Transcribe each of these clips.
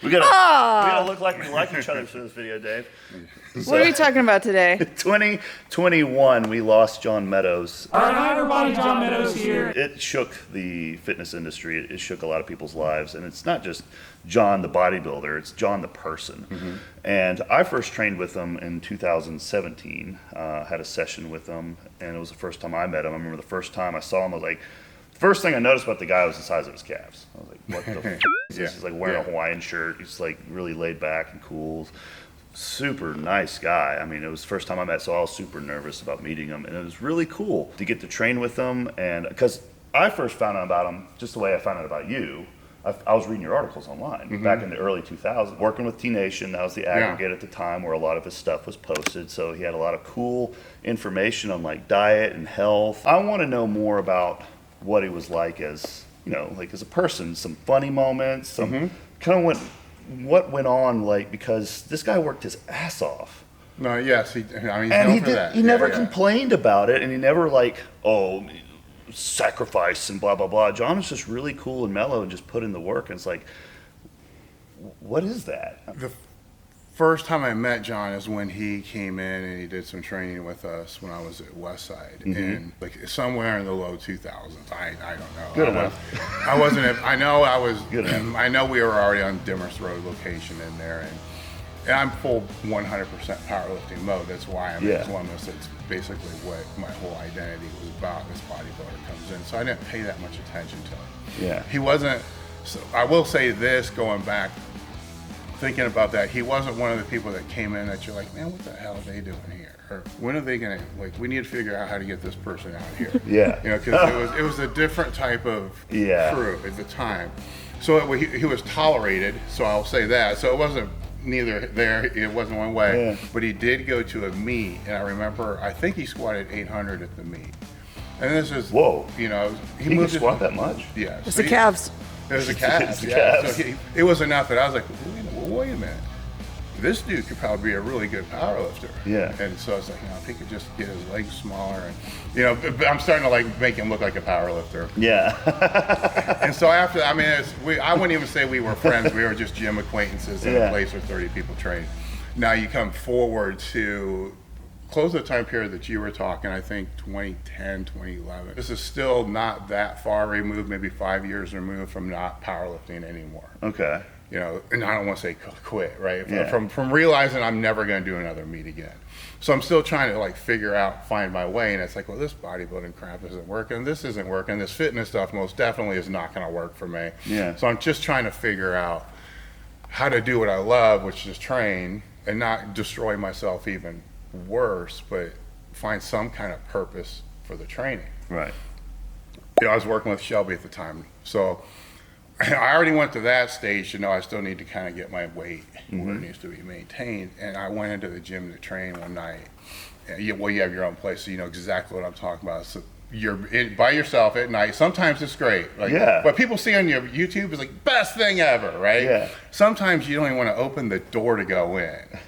We gotta look like we like each other for this video, Dave. So, what are we talking about today? 2021, we lost John Meadows. All right, hi everybody, John Meadows here. It shook the fitness industry. It shook a lot of people's lives. And it's not just John the bodybuilder, it's John the person. Mm-hmm. And I first trained with him in 2017, had a session with him, and it was the first time I met him. I remember the first time I saw him, I was like, first thing I noticed about the guy was the size of his calves. I was like, what the f*** is this? He's like wearing a Hawaiian shirt. He's like really laid back and cool. Super nice guy. I mean, it was the first time I met, so I was super nervous about meeting him. And it was really cool to get to train with him. And because I first found out about him just the way I found out about you. I was reading your articles online back in the early 2000s, working with T-Nation. That was the aggregate at the time where a lot of his stuff was posted. So he had a lot of cool information on like diet and health. I want to know more about what he was like as, you know, like as a person, some funny moments, some kind of what went on, like, because this guy worked his ass off. No, yes, he never complained about it, and he never like, oh, sacrifice and blah, blah, blah. John was just really cool and mellow and just put in the work, and it's like, what is that? The first time I met John is when he came in and he did some training with us when I was at Westside, and like somewhere in the low 2000s. I don't know. Good enough. I wasn't. I know I was. Good enough. I know we were already on Dimmers Road location in there, and I'm full 100% powerlifting mode. That's why I'm in Columbus. That's basically what my whole identity was about. This bodybuilder comes in, so I didn't pay that much attention to him. Yeah. He wasn't. So I will say this, going back. Thinking about that, he wasn't one of the people that came in that you're like, man, what the hell are they doing here? Or when are they gonna, like, we need to figure out how to get this person out here. Yeah. You know, because it was a different type of crew at the time. So he was tolerated, so I'll say that. So it wasn't neither there, it wasn't one way. But he did go to a meet, and I remember, I think he squatted 800 at the meet. And this is, you know, he moved to squat that much? Yeah. It's the calves. It was the calves, So it was enough that I was like, wait a minute, this dude could probably be a really good powerlifter. Yeah. And so I was like, you know, if he could just get his legs smaller, and you know, I'm starting to like make him look like a powerlifter. Yeah. And so after, I mean, I wouldn't even say we were friends. We were just gym acquaintances in a place where 30 people train. Now you come forward to close the time period that you were talking, I think 2010, 2011. This is still not that far removed, maybe 5 years removed from not powerlifting anymore. Okay. You know, and I don't want to say quit, right? Yeah. From realizing I'm never going to do another meet again. So I'm still trying to like figure out, find my way. And it's like, well, this bodybuilding crap isn't working. This isn't working. This fitness stuff most definitely is not going to work for me. Yeah. So I'm just trying to figure out how to do what I love, which is train, and not destroy myself even worse, but find some kind of purpose for the training. Right. You know, I was working with Shelby at the time, so I already went to that stage to know I still need to kind of get my weight where it needs to be maintained. And I went into the gym to train one night. And you have your own place, so you know exactly what I'm talking about. So you're by yourself at night. Sometimes it's great. Like, what people see on your YouTube is like best thing ever, right? Yeah. Sometimes you don't even want to open the door to go in.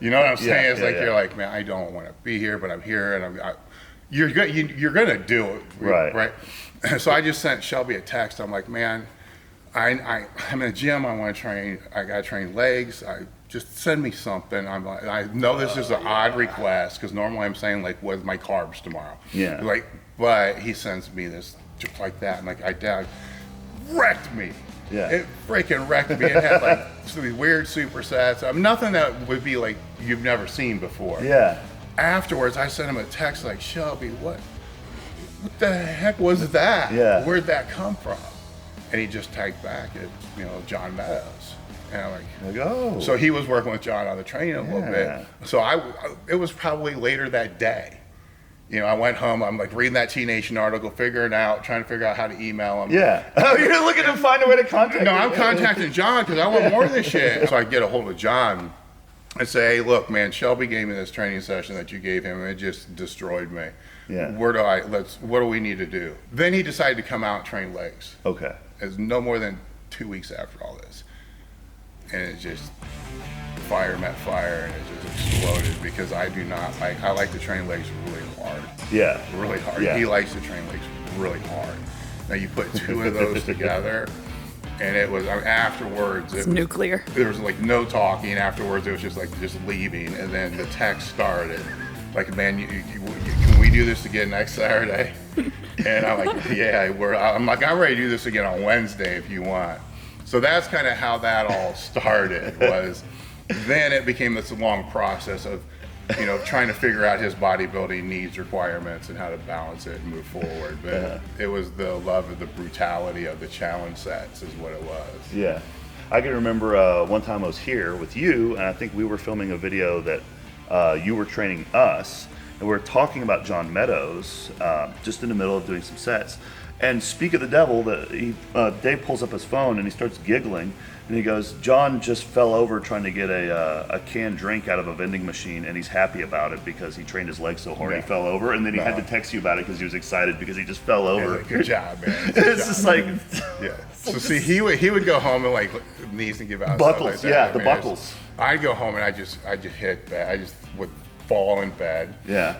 You know what I'm saying? It's like you're like, man, I don't want to be here, but I'm here, and you're gonna do it, right? So I just sent Shelby a text. I'm like, man, I'm in a gym. I want to train. I gotta train legs. Just send me something. I'm like, I know this is an odd request because normally I'm saying like, what's my carbs tomorrow? Yeah. Like, but he sends me this just like that. I'm like, I wrecked me. Yeah. It freaking wrecked me. It had like some of these weird supersets. Nothing that would be like you've never seen before. Yeah. Afterwards, I sent him a text like, Shelby, what the heck was that? Yeah. Where'd that come from? And he just tagged back at, you know, John Meadows. And I'm like, oh. So he was working with John on the training a little bit. So it was probably later that day. You know, I went home, I'm like reading that T-Nation article, trying to figure out how to email him. Yeah. Oh, you're looking to find a way to contact him. No, I'm contacting John because I want more of this shit. So I get a hold of John and say, hey, look, man, Shelby gave me this training session that you gave him, and it just destroyed me. Yeah. What do we need to do? Then he decided to come out and train legs. Okay. It's no more than 2 weeks after all this. And it just, fire met fire, and it just exploded because I like to train legs really hard. Yeah. Really hard. Yeah. He likes to train legs really hard. Now you put two of those together, And it was, afterwards, It's nuclear. there was like no talking. Afterwards, it was just like just leaving. And then the text started. Like, man, can we do this again next Saturday? And I'm like, yeah, I'm ready to do this again on Wednesday if you want. So that's kind of how that all started. Was then it became this long process of, trying to figure out his bodybuilding needs, requirements, and how to balance it and move forward. But it was the love of the brutality of the challenge sets is what it was. Yeah. I can remember one time I was here with you, and I think we were filming a video that you were training us, and we were talking about John Meadows, just in the middle of doing some sets. And speak of the devil, Dave pulls up his phone and he starts giggling, and he goes, John just fell over trying to get a canned drink out of a vending machine, and he's happy about it because he trained his legs so hard he fell over, and then he had to text you about it because he was excited because he just fell over. Like, good job, man. It's just like... Yeah. So see, he would go home and like knees and give out buckles, like that. the buckles. I'd go home and I just hit bed. I just would fall in bed. Yeah.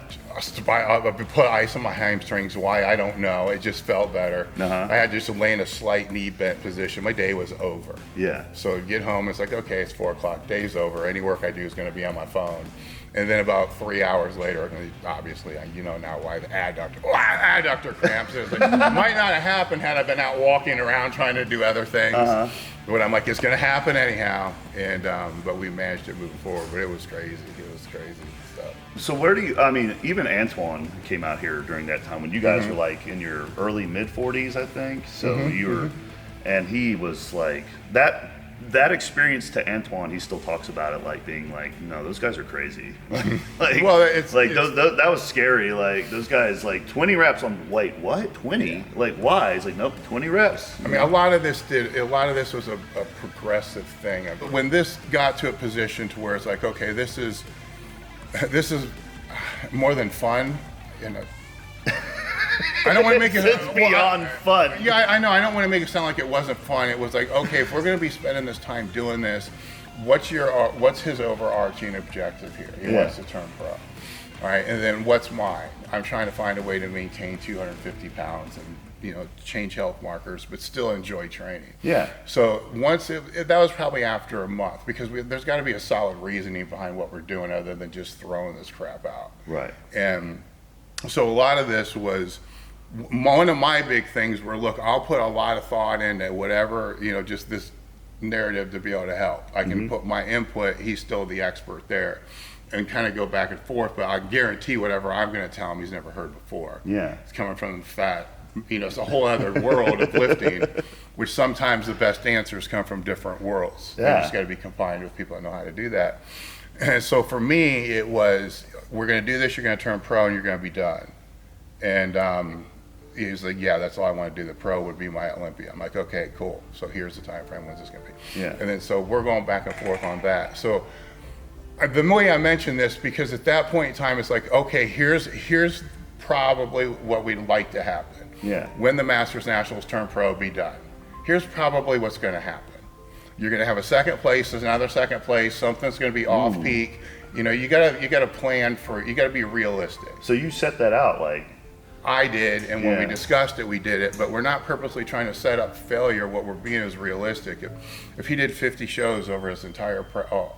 I would put ice on my hamstrings. Why, I don't know. It just felt better. I had just to lay in a slight knee bent position. My day was over. Yeah. So I'd get home. It's like, okay, it's 4 o'clock. Day's over. Any work I do is going to be on my phone. And then about 3 hours later, obviously, now why the adductor cramps. It was like, might not have happened had I been out walking around trying to do other things. But I'm like, it's going to happen anyhow. And but we managed to move forward. But it was crazy. It was crazy stuff. So even Antoine came out here during that time when you guys were like in your early mid 40s, I think. So you were, and he was like that experience to Antoine, he still talks about it like being like, no, those guys are crazy. Well, that was scary. Like those guys, like 20 reps on, wait, what? 20? Yeah. Like why? He's like, nope, 20 reps. I mean, a lot of this was a progressive thing. When this got to a position to where it's like, okay, this is more than fun. I don't want to make it beyond fun. Yeah, I know. I don't want to make it sound like it wasn't fun. It was like, okay, if we're going to be spending this time doing this, what's his overarching objective here? He wants to turn pro. All right, and then what's mine? I'm trying to find a way to maintain 250 pounds and change health markers, but still enjoy training. Yeah. So that was probably after a month, because there's got to be a solid reasoning behind what we're doing other than just throwing this crap out. Right. And so a lot of this was, one of my big things were, look, I'll put a lot of thought into whatever, just this narrative to be able to help. I can put my input, he's still the expert there, and kind of go back and forth, but I guarantee whatever I'm going to tell him he's never heard before. Yeah. It's coming from the fat, it's a whole other world of lifting, which sometimes the best answers come from different worlds. Yeah. You just got to be combined with people that know how to do that. And so for me, it was, we're going to do this, you're going to turn pro, and you're going to be done. And he was like, yeah, that's all I want to do. The pro would be my Olympia. I'm like, okay, cool. So here's the time frame. When's this going to be? Yeah. And then so we're going back and forth on that. So the way I mentioned this, because at that point in time, it's like, okay, here's probably what we'd like to happen. Yeah. When the Masters Nationals turn pro, be done. Here's probably what's going to happen. You're going to have a second place. There's another second place. Something's going to be off peak. You gotta plan for. You gotta be realistic. So you set that out, like. I did, and when we discussed it, we did it. But we're not purposely trying to set up failure. What we're being is realistic. If he did 50 shows over his entire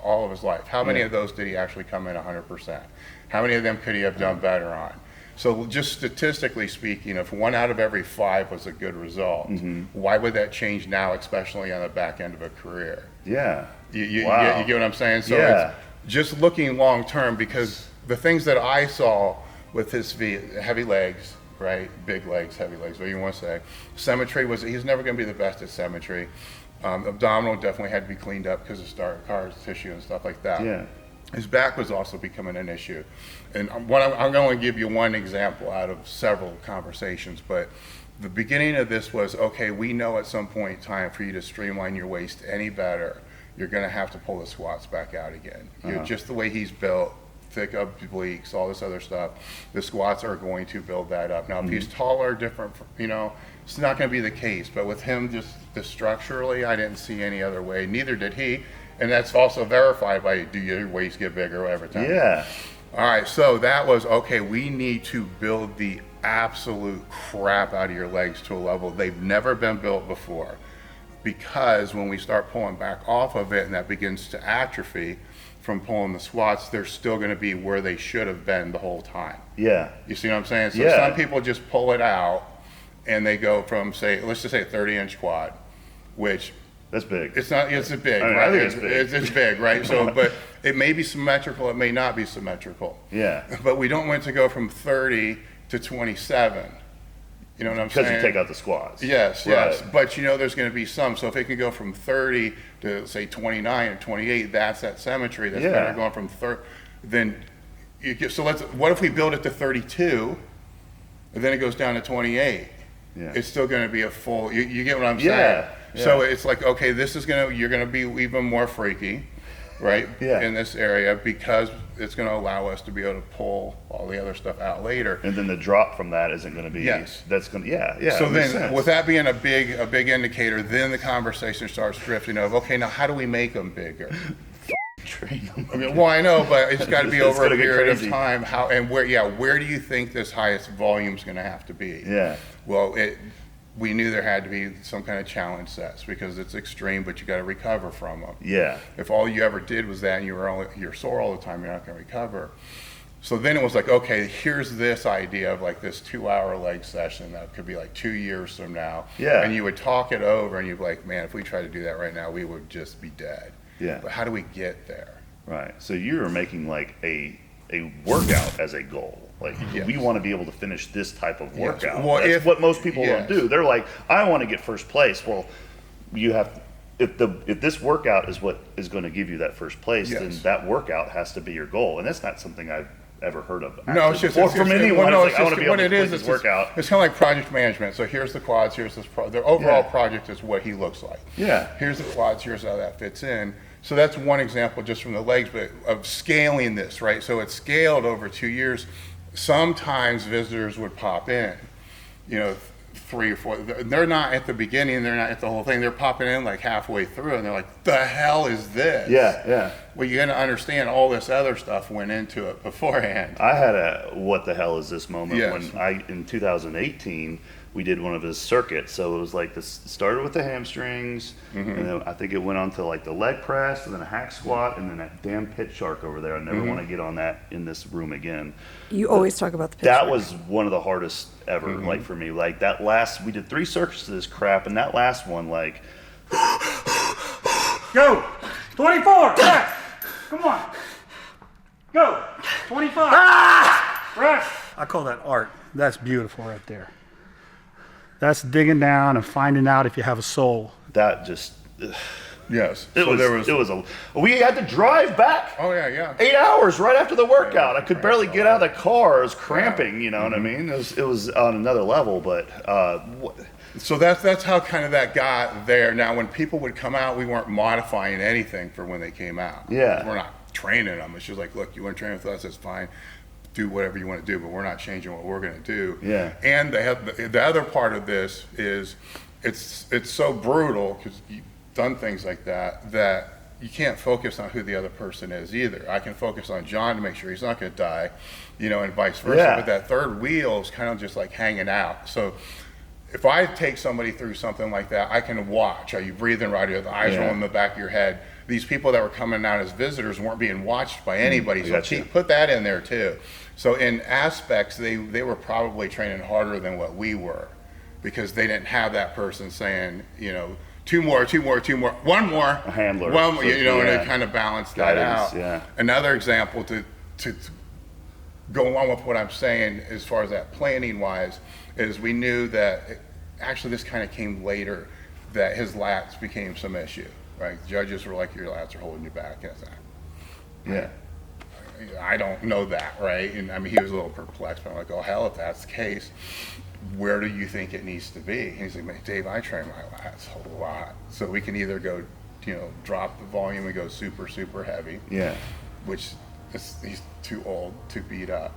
all of his life, how many of those did he actually come in 100%? How many of them could he have done better on? So just statistically speaking, if 1 out of every 5 was a good result, why would that change now, especially on the back end of a career? Yeah. You get what I'm saying? So it's just looking long term, because the things that I saw with his heavy legs, right? Big legs, heavy legs, what you want to say. Symmetry he's never going to be the best at symmetry. Abdominal definitely had to be cleaned up because of scar tissue and stuff like that. Yeah. His back was also becoming an issue. And I'm going to give you one example out of several conversations, but the beginning of this was, okay, we know at some point in time for you to streamline your waist any better, you're going to have to pull the squats back out again. Just the way he's built, thick obliques, all this other stuff, the squats are going to build that up. Now, if he's taller, different, it's not going to be the case. But with him, just structurally, I didn't see any other way. Neither did he. And that's also verified by, do your waist get bigger every time? Yeah. All right, so that was, okay, we need to build the absolute crap out of your legs to a level they've never been built before. because when we start pulling back off of it and that begins to atrophy from pulling the squats, they're still going to be where they should have been the whole time. Yeah. You see what I'm saying? So Yeah. some people just pull it out and they go from, say, let's just say a 30-inch quad, which That's big. it's not, it's a big, I mean, right? I think it's big. It's big, right? So, but it may be symmetrical, it may not be symmetrical. Yeah. But we don't want to go from 30 to 27. You know what I'm saying? Because you take out the squats. Yes, Right. yes. But you know there's going to be some. So if it can go from 30 to, say, 29 or 28, that's that symmetry. That's Yeah. better going from 30. Then you get, so what if we build it to 32, and then it goes down to 28? Yeah. It's still going to be a full, you get what I'm Yeah, saying? yeah. So it's like, okay, this is you're going to be even more freaky, right? Yeah. In this area, because it's going to allow us to be able to pull all the other stuff out later. And then the drop from that isn't going to be. Yes. That's going to. Yeah. So it makes then, sense. with that being a big indicator, then the conversation starts drifting of, okay, now how do we make them bigger? Train them. I mean, well, I know, but it's got to be It's over a gonna get period of crazy. time. How and where? Yeah, where do you think this highest volume is going to have to be? Yeah. Well, we knew there had to be some kind of challenge sets because it's extreme, but you got to recover from them. Yeah. If all you ever did was that and you're sore all the time, you're not going to recover. So then it was like, okay, here's this idea of like this 2-hour leg session that could be like 2 years from now. Yeah. And you would talk it over and you'd be like, man, if we tried to do that right now, we would just be dead. Yeah. But how do we get there? Right. So you're making like a workout as a goal. Like Yes. we want to be able to finish this type of Yes. workout. Well, That's what most people yes. don't do. They're like, I want to get first place. Well, you have if this workout is what is going to give you that first place, then Yes. that workout has to be your goal. And that's not something I've ever heard of. No, it's just before from anyone. well, no, It's like, I want to be able what to it is. complete It's this workout. It's kind of like project management. So here's the quads. Here's this. The overall Yeah. project is what he looks like. Yeah. Here's the quads. Here's how that fits in. So that's one example just from the legs, but of scaling this, right? So it's scaled over 2 years. Sometimes visitors would pop in, 3 or 4. They're not at the beginning. They're not at the whole thing. They're popping in like halfway through, and they're like, "The hell is this?" Yeah. Well, you got to understand all this other stuff went into it beforehand. I had a what the hell is this moment Yes. when in 2018 we did one of his circuits. So it was like this started with the hamstrings, Mm-hmm. and then I think it went on to like the leg press, and then a hack squat, and then that damn pit shark over there. I never Mm-hmm. want to get on that in this room again. You always talk about the picture. That was one of the hardest ever, Mm-hmm. like for me. Like that last, we did 3 circuits of this crap, and that last one, like, Go. 24. Rest. Come on. Go. 25. Rest. I call that art. That's beautiful right there. That's digging down and finding out if you have a soul. that just, ugh. Yes. It So was we had to drive back. Oh yeah. 8 hours right after the workout. I could barely get out of the car. It was cramping, you know what I Mm-hmm. mean? It was on another level, but So that's how kind of that got there. Now, when people would come out, we weren't modifying anything for when they came out. Yeah. We're not training them. It's just like, look, you want to train with us, that's fine. Do whatever you want to do, but we're not changing what we're going to do. Yeah. And the other part of this is it's so brutal because you've done things like that you can't focus on who the other person is either. I can focus on John to make sure he's not going to die, and vice versa. Yeah. But that third wheel is kind of just like hanging out. So if I take somebody through something like that, I can watch. Are you breathing right? Are the eyes Yeah. rolling in the back of your head? These people that were coming out as visitors weren't being watched by anybody. I So gotcha. put that in there too. So in aspects, they were probably training harder than what we were because they didn't have that person saying, 2 more, 1 more. A handler. One more, So, and yeah. it kind of balanced that Guidance, out. yeah. Another example to go along with what I'm saying as far as that planning wise is we knew that actually this kind of came later that his lats became some issue, right? Judges were like, your lats are holding you back. And it's like, yeah. I don't know that, right? And I mean, he was a little perplexed, but I'm like, oh, hell, if that's the case, where do you think it needs to be? And he's like, man, Dave, I train my lats a lot. So we can either go, drop the volume and go super, super heavy, Yeah. which he's too old to beat up,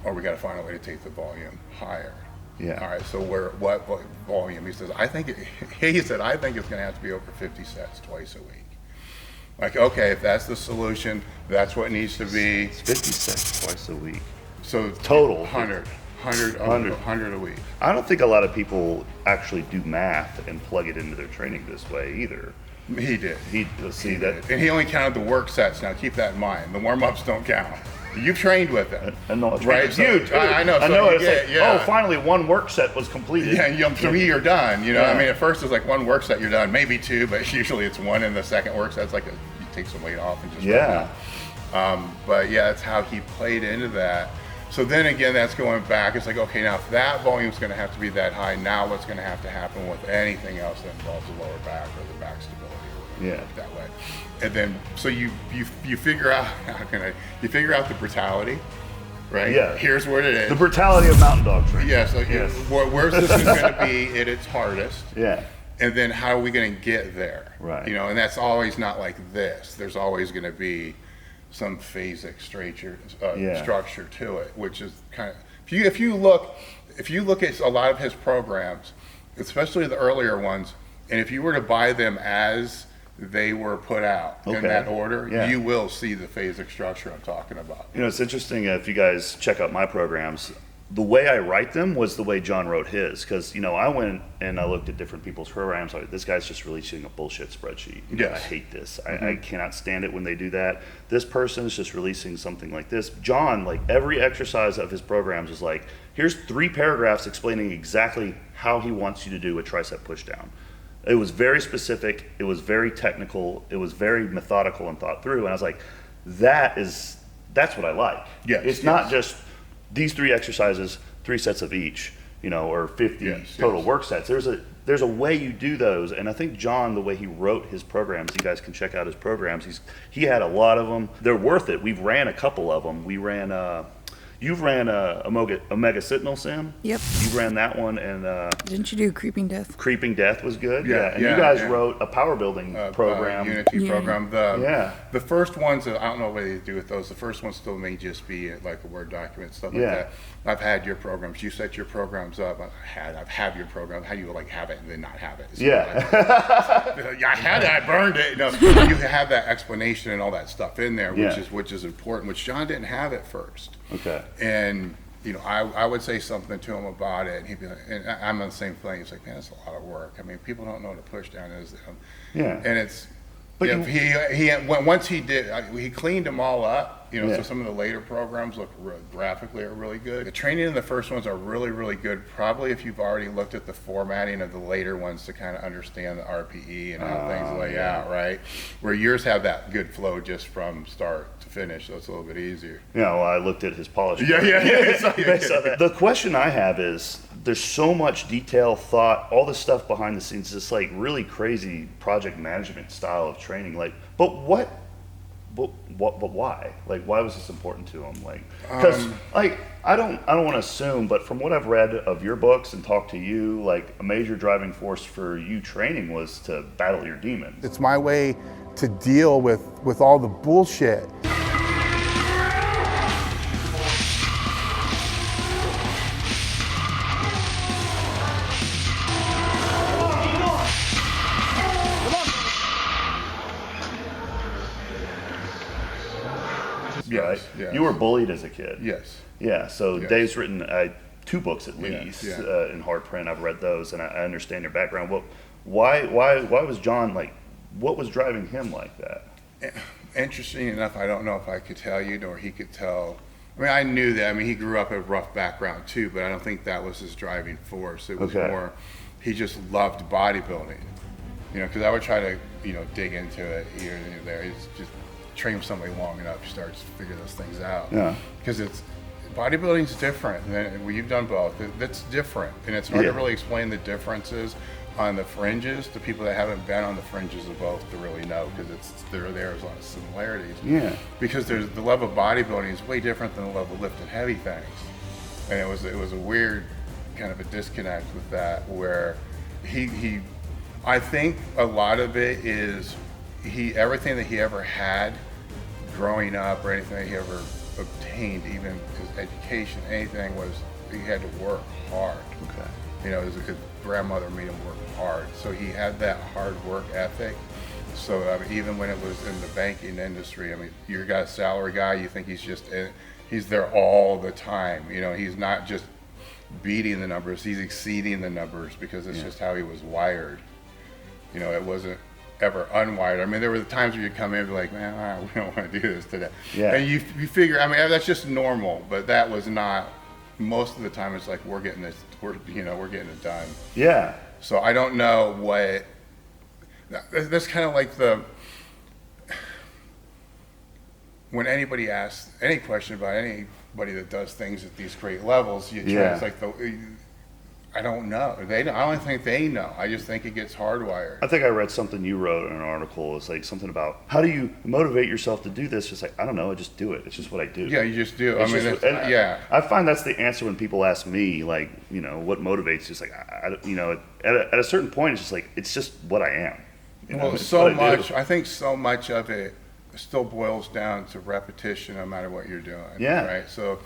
or we got to find a way to take the volume higher. Yeah. All right, so what volume? He says, I think it's going to have to be over 50 sets twice a week. Like, okay, if that's the solution, that's what needs to be. It's 50 sets twice a week. So Total. 100 100 a week. I don't think a lot of people actually do math and plug it into their training this way either. He did. See that, and he only counted the work sets. Now keep that in mind. The warm-ups don't count. You've trained with him. I know it's right. So, you too. I know. So I know. It's get, like, yeah. oh, finally one work set was completed. Yeah, and to me, you're done. You know, Yeah. I mean, at first it's like one work set, you're done. Maybe two, but usually it's one, and the second work set's like you take some weight off and just Yeah. But yeah, that's how he played into that. So then again, that's going back. It's like, okay, now if that volume's going to have to be that high, now what's going to have to happen with anything else that involves the lower back or the back stability, or Yeah. that way. And then so you figure out you figure out the brutality, right? Yeah. Here's what it is. The brutality of mountain dog training. Yeah. So Yes. where's this going to be at its hardest? Yeah. And then how are we going to get there? Right. You know, and that's always not like this. There's always going to be some phasic structure to it, which is kind of if you look at a lot of his programs, especially the earlier ones, and if you were to buy them as they were put out in that order, you will see the phasic structure I'm talking about. You know, it's interesting if you guys check out my programs. The way I write them was the way John wrote his, because I went and I looked at different people's programs. Like, this guy's just releasing a bullshit spreadsheet. I hate this. I cannot stand it when they do that. This person is just releasing something like this. John, like every exercise of his programs is like, here's 3 paragraphs explaining exactly how he wants you to do a tricep push down. It was very specific. It was very technical. It was very methodical and thought through. And I was like, that's what I like. It's not just these 3 exercises, 3 sets of each, or 50 total work sets. There's a way you do those, and I think John, the way he wrote his programs, you guys can check out his programs. He had a lot of them. They're worth it. We've ran a couple of them. We ran you've ran Omega Sentinel Sim. Yep. You ran that one, and Didn't you do Creeping Death? Creeping Death was good. Yeah, And you guys wrote a power building program. Unity program. The first ones, I don't know what they do with those. The first ones still may just be like a Word document, stuff like that. I've had your programs. You set your programs up. I've had your program. How do you have it and then not have it? I had it. I burned it. You have that explanation and all that stuff in there, which is important. Which John didn't have at first. Okay. And I would say something to him about it, and he'd be like, and I'm on the same thing. He's like, man, that's a lot of work. I mean, people don't know what a push down is. And it's, but once he did, he cleaned them all up. So some of the later programs look graphically are really good. The training in the first ones are really, really good. Probably if you've already looked at the formatting of the later ones to kind of understand the RPE and how things lay out, right? Where yours have that good flow just from start to finish, so it's a little bit easier. I looked at his polish. The question I have is, there's so much detail, thought, all this stuff behind the scenes, this like really crazy project management style of training. Like, but why? Like, why was this important to him? Like, because I don't want to assume, but from what I've read of your books and talked to you, like a major driving force for you training was to battle your demons. It's my way to deal with all the bullshit. Right? Yes. You were bullied as a kid. Yes. Yeah. So Dave's written 2 books at least Yeah. In hard print. I've read those, and I understand your background. Well, why was John like? What was driving him like that? Interesting enough, I don't know if I could tell you, nor he could tell. I mean, I knew that. I mean, he grew up in a rough background too, but I don't think that was his driving force. It was more, he just loved bodybuilding. Because I would try to, dig into it here and there. It's just train with somebody long enough, you start to figure those things out. Yeah. Because bodybuilding's different. Well, you've done both. That's different, and it's hard to really explain the differences on the fringes to people that haven't been on the fringes of both to really know, because there's a lot of similarities. Yeah. Because the level of bodybuilding is way different than the level of lifting heavy things, and it was a weird kind of a disconnect with that, where he I think a lot of it is everything that he ever had growing up, or anything that he ever obtained, even his education, anything, was he had to work hard. Okay. His grandmother made him work hard, so he had that hard work ethic. So even when it was in the banking industry, you're a salary guy, you think he's there all the time. He's not just beating the numbers. He's exceeding the numbers because it's just how he was wired. You know, it wasn't ever unwired. I mean, there were the times where you'd come in and be like, man, we don't want to do this today. Yeah. And you figure, I mean, that's just normal, but that was not, most of the time it's like, we're getting it done. Yeah. So I don't know what, that's kind of like when anybody asks any question about anybody that does things at these great levels, it's like I don't know. I don't think they know. I just think it gets hardwired. I think I read something you wrote in an article. It's like something about how do you motivate yourself to do this? Just like, I don't know. I just do it. It's just what I do. Yeah, you just do. It's I mean, just, I find that's the answer when people ask me, like, you know, what motivates. Just like, you know, at a certain point, it's just like, it's just what I am. You know, well, so much. I think so much of it still boils down to repetition, no matter what you're doing. Yeah. Right. So,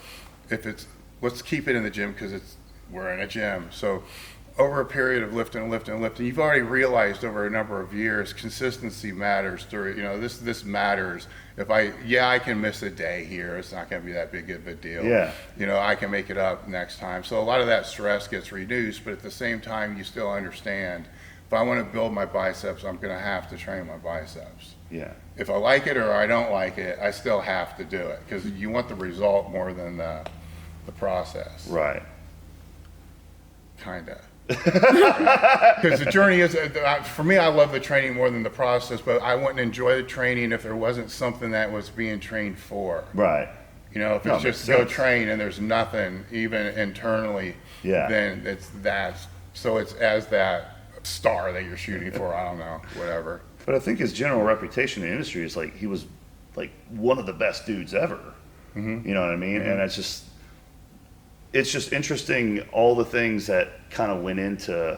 let's keep it in the gym because we're in a gym. So over a period of lifting, you've already realized over a number of years, consistency matters. This matters. If I can miss a day here, it's not going to be that big of a deal. Yeah. You know, I can make it up next time. So a lot of that stress gets reduced, but at the same time, you still understand, if I want to build my biceps, I'm going to have to train my biceps. Yeah. If I like it or I don't like it, I still have to do it because you want the result more than the process. Right. Kind of. Because the journey is, for me, I love the training more than the process, but I wouldn't enjoy the training if there wasn't something that was being trained for. Right. You know, if it's just go train and there's nothing, even internally, then so it's as that star that you're shooting for, I don't know, whatever. But I think his general reputation in the industry is like, he was like one of the best dudes ever. Mm-hmm. You know what I mean? Mm-hmm. And it's just interesting, all the things that kind of went into,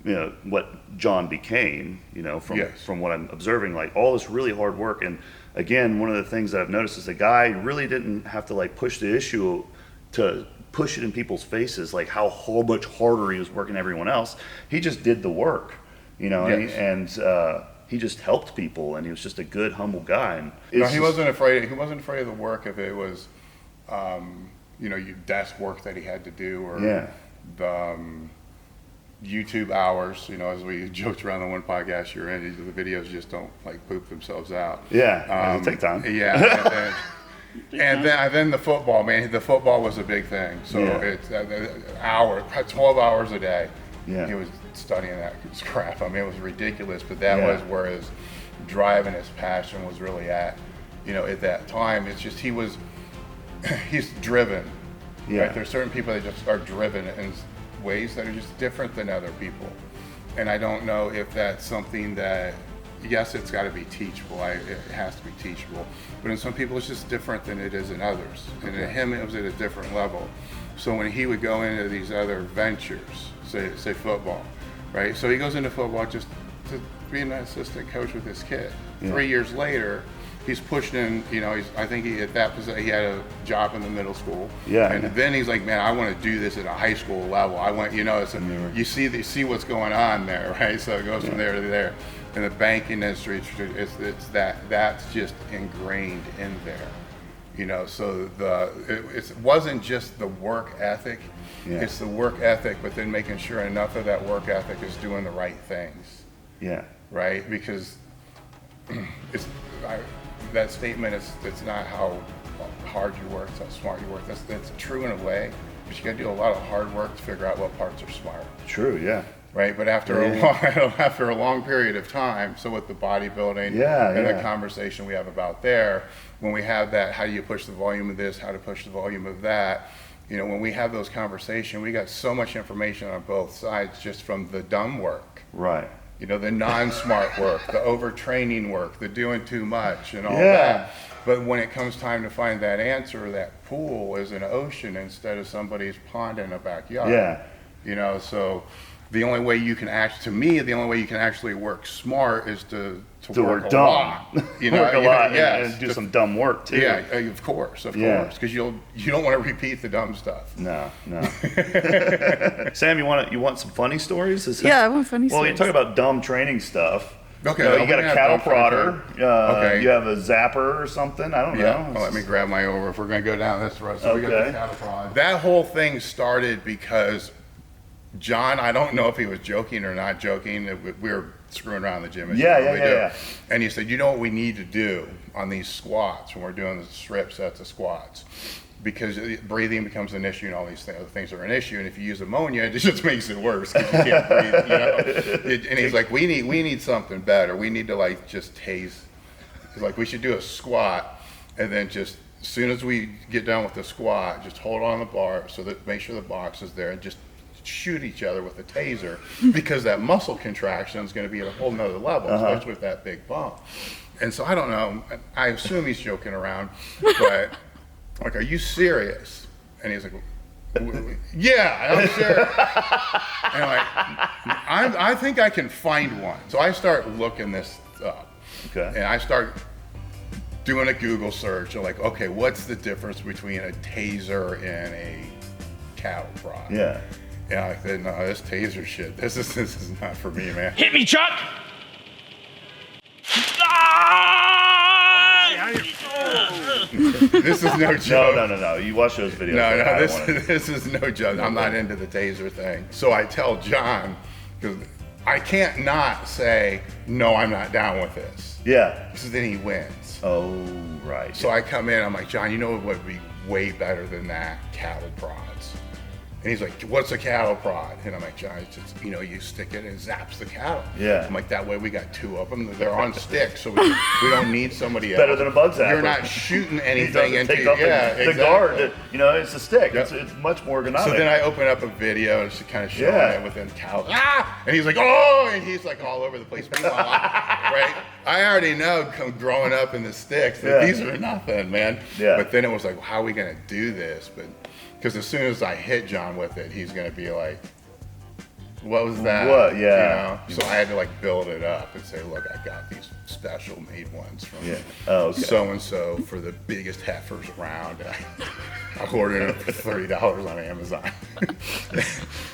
you know, what John became, you know, from what I'm observing, like all this really hard work. And again, one of the things that I've noticed is the guy really didn't have to like push the issue to push it in people's faces, like how much harder he was working than everyone else. He just did the work, you know, and he just helped people, and he was just a good, humble guy. And he wasn't afraid. He wasn't afraid of the work if it was, you know, your desk work that he had to do, or the YouTube hours. You know, as we joked around the one podcast you're in, the videos just don't like poop themselves out. Yeah, it'll take time. Yeah, and then the football, man. The football was a big thing. So it's 12 hours a day. Yeah. He was studying that crap. I mean, it was ridiculous, but that was where his drive and his passion was really at. You know, at that time, it's just he's driven. Yeah. Right? There's certain people that just are driven in ways that are just different than other people. And I don't know if that's something that, yes, it's got to be teachable. It has to be teachable. But in some people, it's just different than it is in others. And in him, it was at a different level. So when he would go into these other ventures, say football, right? So he goes into football just to be an assistant coach with his kid. 3 years later, he's pushing in, you know, I think he had a job in the middle school. Yeah. And then he's like, man, I want to do this at a high school level. I want, you know, you see what's going on there, right? So it goes from there to there. In the banking industry, that's just ingrained in there. You know, so it wasn't just the work ethic, it's the work ethic, but then making sure enough of that work ethic is doing the right things. Yeah. Right? Because that statement it's not how hard you work, it's how smart you work. That's true in a way, but you got to do a lot of hard work to figure out what parts are smart. True, yeah. Right, but after a long period of time, so with the bodybuilding and the conversation we have about there, when we have that, how do you push the volume of this, how to push the volume of that, you know, when we have those conversations, we got so much information on both sides just from the dumb work. Right. You know, the non-smart work, the overtraining work, the doing too much and all that. But when it comes time to find that answer, that pool is an ocean instead of somebody's pond in a backyard. Yeah. You know, so the only way you can actually work smart is to work dumb. Lot, you know, work a lot and do some dumb work too. Yeah, of course, because you don't want to repeat the dumb stuff. No. Sam, you want some funny stories? I want funny stories. Well, you talk about dumb training stuff. Okay. No, you got a cattle prodder. Okay. You have a zapper or something. I don't know. Well, let me grab my over if we're going to go down this road. So we got Okay. the cattle prod. That whole thing started because John, I don't know if he was joking or not joking. We were screwing around in the gym. As Yeah, you normally do. yeah. And he said, you know what we need to do on these squats when we're doing the strip sets of squats? Because breathing becomes an issue and all these other things are an issue. And if you use ammonia, it just makes it worse because you can't breathe, you know? And he's like, we need something better. We need to like just tase. He's like, we should do a squat and then just as soon as we get done with the squat, just hold on the bar so that make sure the box is there and just shoot each other with a taser because that muscle contraction is going to be at a whole nother level, especially with that big bump. And so I don't know. I assume he's joking around, but like, are you serious? And he's like, yeah, I'm serious. And I'm like, I think I can find one. So I start looking this up. Okay. And I start doing a Google search and like, okay, what's the difference between a taser and a cattle prod? Yeah. And I said, no, this taser shit, this is not for me, man. Hit me, Chuck! This is no joke. No. You watch those videos. No, this is no joke. I'm not into the taser thing. So I tell John, because I can't not say, no, I'm not down with this. Yeah. Because then he wins. Oh, right. So I come in, I'm like, John, you know what would be way better than that? Cattle prods. And he's like, what's a cattle prod? And I'm like, John, it's just, you stick it and it zaps the cattle. Yeah. I'm like, that way we got two of them. They're on sticks, so we don't need somebody else. Better than a bug zapper. You're not shooting anything It doesn't into take up the exactly. guard. It's a stick. Yep. It's much more ergonomic. So then I open up a video and just kind of show it within cows. And he's like, and he's like all over the place. Meanwhile, right? I already know growing up in the sticks that these are nothing, man. Yeah. But then it was like, how are we going to do this? But because as soon as I hit John with it, he's going to be like, what was that? What? Yeah. So I had to like build it up and say, look, I got these special made ones from so-and-so for the biggest heifers around. I ordered them for $30 on Amazon.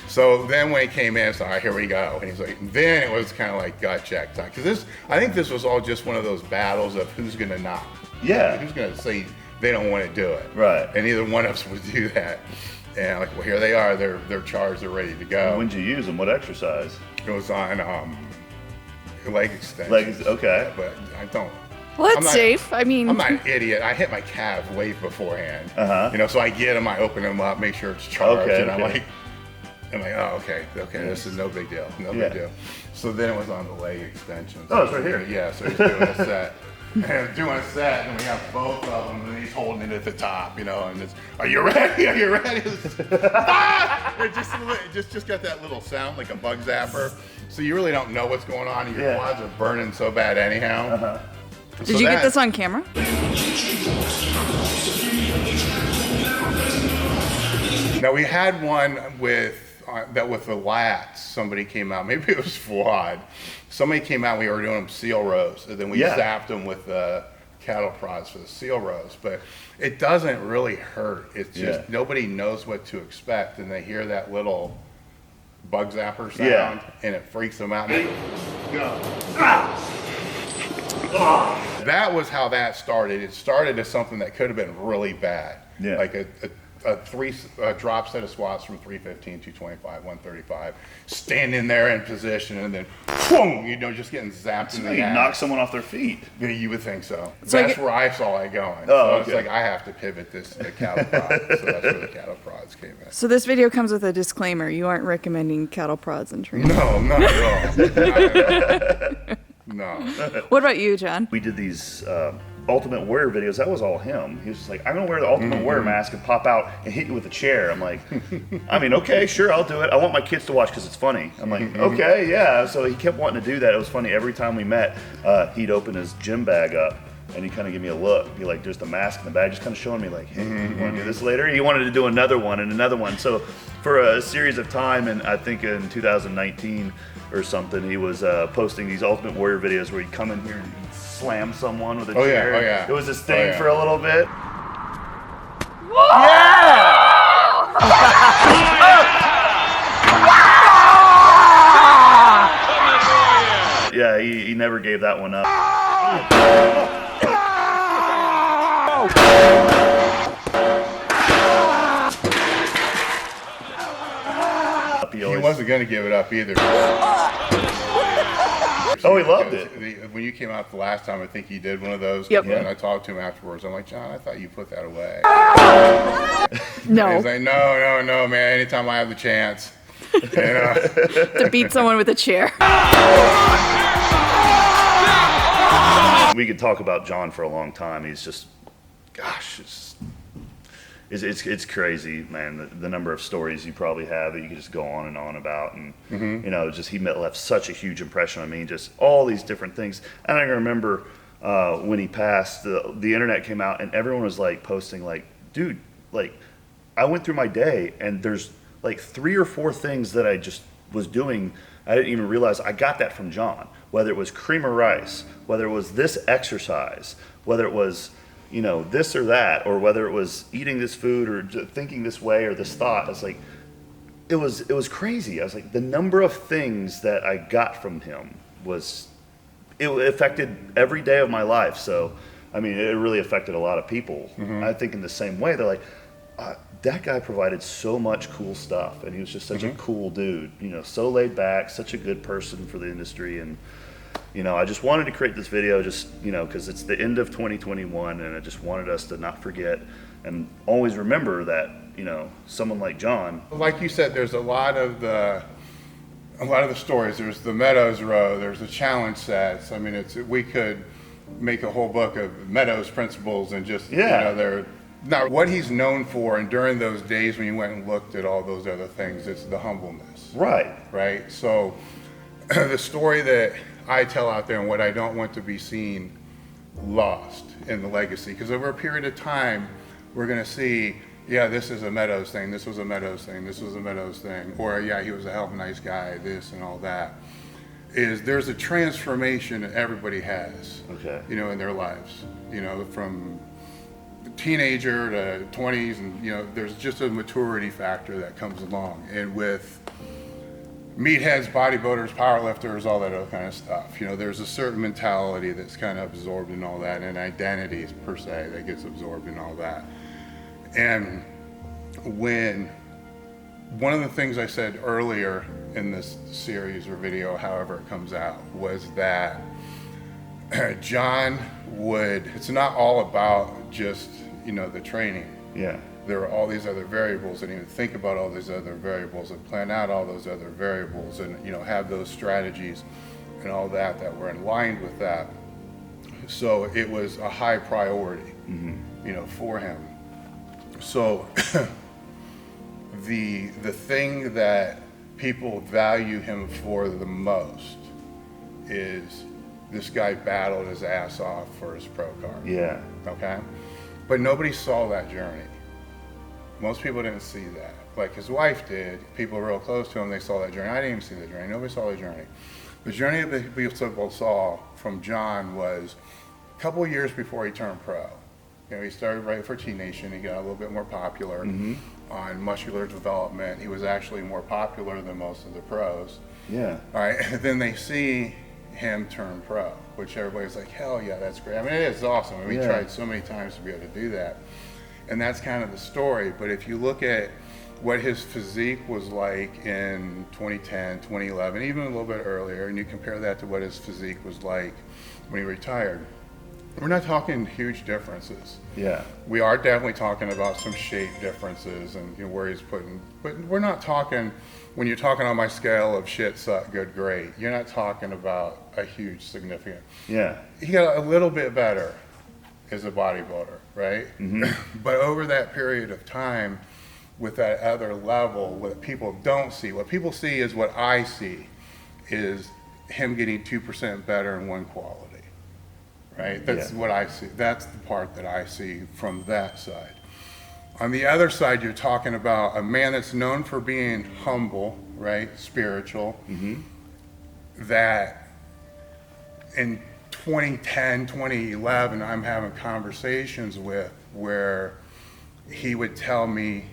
So then when he came in, I said, all right, here we go. And he's like, then it was kind of like gut check time. Because I think this was all just one of those battles of who's going to knock. Yeah. Who's going to say they don't want to do it. Right. And neither one of us would do that. And like, well, here they are. They're charged. They're ready to go. When'd you use them? What exercise? It was on leg extension. Okay. But I don't. Well, that's safe. I mean, I'm not an idiot. I hit my calves way beforehand. So I get them, I open them up, make sure it's charged, and I'm like, oh, okay, this is no big deal, big deal. So then it was on the leg extension. Oh, it's right here. Yeah, so he's doing a set. And doing a set, and we have both of them, and he's holding it at the top, and it's, are you ready? Are you ready? It just got that little sound like a bug zapper. So you really don't know what's going on, and your quads are burning so bad anyhow. Did you get this on camera? Now we had one with the lats. Somebody came out. Maybe it was Fuad. Somebody came out. We were doing them seal rows, and then we zapped them with cattle prods for the seal rows. But it doesn't really hurt. It's just nobody knows what to expect, and they hear that little bug zapper sound, and it freaks them out. And they go. That was how that started. It started as something that could have been really bad, like a drop set of squats from 315, 225, 135, standing there in position, and then boom, just getting zapped in the ass. Knock someone off their feet. Yeah, you would think so. That's where I saw it going. It's like I have to pivot this to the cattle prod. So that's where the cattle prods came in. So this video comes with a disclaimer. You aren't recommending cattle prods and training. No, not at all. No. What about you, John? We did these Ultimate Warrior videos. That was all him. He was just like, I'm going to wear the Ultimate Warrior mask and pop out and hit you with a chair. I'm like, okay, sure, I'll do it. I want my kids to watch because it's funny. I'm like, okay, yeah. So he kept wanting to do that. It was funny. Every time we met, he'd open his gym bag up and he'd kind of give me a look. Be like, there's the mask in the bag, just kind of showing me like, hey, you want to do this later? He wanted to do another one and another one. So for a series of time, and I think in 2019 or something, he was posting these Ultimate Warrior videos where he'd come in here and he'd slam someone with a chair. Oh, yeah. It was this thing for a little bit. Yeah, he never gave that one up. He wasn't going to give it up either. Oh, he loved it. When you came out the last time, I think he did one of those. Yep. And I talked to him afterwards. I'm like, John, I thought you put that away. No. He's like, no, man. Anytime I have the chance. You know? To beat someone with a chair. We could talk about John for a long time. He's just, gosh, it's crazy, man. The number of stories you probably have that you could just go on and on about, and you know, just he left such a huge impression on me. Just all these different things. And I remember when he passed, the internet came out, and everyone was like posting, like, dude, like, I went through my day, and there's like 3 or 4 things that I just was doing. I didn't even realize I got that from John. Whether it was cream or rice, whether it was this exercise, whether it was, you know, this or that, or whether it was eating this food or thinking this way or this thought. I was like, it was crazy. I was like, the number of things that I got from him it affected every day of my life. So, I mean, it really affected a lot of people. I think in the same way, they're like, that guy provided so much cool stuff, and he was just such a cool dude, you know, so laid back, such a good person for the industry. And you know, I just wanted to create this video just, you know, because it's the end of 2021, and I just wanted us to not forget and always remember that, you know, someone like John. Like you said, there's a lot of the stories. There's the Meadows row, there's the challenge sets. I mean, we could make a whole book of Meadows principles and just, you know, now, what he's known for, and during those days when you went and looked at all those other things, it's the humbleness. Right. Right? So, the story that I tell out there and what I don't want to be seen lost in the legacy, because over a period of time, we're going to see, yeah, this is a Meadows thing, this was a Meadows thing, this was a Meadows thing, or yeah, he was a hell of a nice guy, this and all that. There's a transformation that everybody has, you know, in their lives, you know, from teenager to 20s, and you know, there's just a maturity factor that comes along. And with meatheads, bodybuilders, powerlifters, all that other kind of stuff, you know, there's a certain mentality that's kind of absorbed in all that, and identities per se that gets absorbed in all that. And when one of the things I said earlier in this series or video, however it comes out, was that John it's not all about just, you know, the training. Yeah. There are all these other variables, and even think about all these other variables and plan out all those other variables, and, you know, have those strategies and all that were in line with that. So it was a high priority, you know, for him. So the thing that people value him for the most is this guy battled his ass off for his pro card. Yeah. Okay? But nobody saw that journey. Most people didn't see that. Like his wife did. People real close to him, they saw that journey. I didn't even see the journey. Nobody saw the journey. The journey that people saw from John was a couple of years before he turned pro. You know, he started right for T-Nation. He got a little bit more popular on muscular development. He was actually more popular than most of the pros. Yeah. All right. And then they see him turn pro, which everybody's like, hell yeah, that's great. I mean, it is awesome. I mean, we tried so many times to be able to do that. And that's kind of the story. But if you look at what his physique was like in 2010, 2011, even a little bit earlier, and you compare that to what his physique was like when he retired, we're not talking huge differences. Yeah. We are definitely talking about some shape differences and, you know, where he's putting, but we're not talking, when you're talking on my scale of shit, suck, good, great, you're not talking about a huge significant. Yeah. He got a little bit better as a bodybuilder, right? But over that period of time, with that other level, what people don't see, what people see is what I see, is him getting 2% better in one quality. Right? That's what I see. That's the part that I see from that side. On the other side, you're talking about a man that's known for being humble, right? Spiritual. That in 2010, 2011, I'm having conversations with where he would tell me,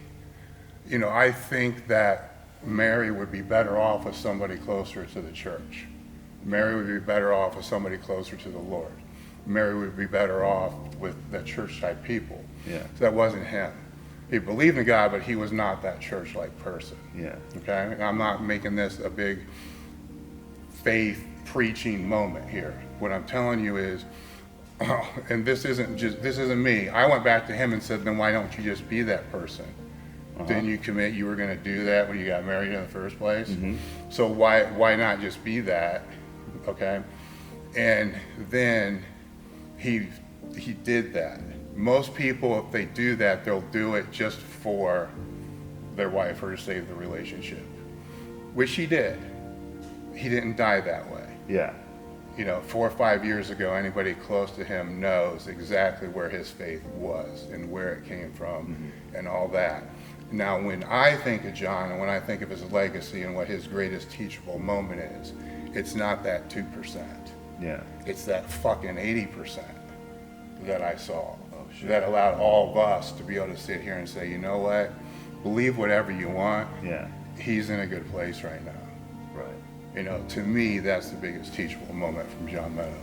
you know, I think that Mary would be better off with somebody closer to the church. Mary would be better off with somebody closer to the Lord. Mary would be better off with the church-type people. Yeah. So that wasn't him. He believed in God, but he was not that church-like person. Yeah. Okay? And I'm not making this a big faith preaching moment here. What I'm telling you is, and this isn't me. I went back to him and said, then why don't you just be that person? Didn't you commit you were going to do that when you got married in the first place? So why not just be that? Okay? And then he did that. Most people, if they do that, they'll do it just for their wife or to save the relationship, which he did. He didn't die that way. Yeah. 4 or 5 years ago, anybody close to him knows exactly where his faith was and where it came from and all that. Now, when I think of John and when I think of his legacy and what his greatest teachable moment is, it's not that 2%. Yeah. It's that fucking 80% that I saw that allowed all of us to be able to sit here and say, you know what, believe whatever you want. Yeah. He's in a good place right now. Right. To me, that's the biggest teachable moment from John Meadows.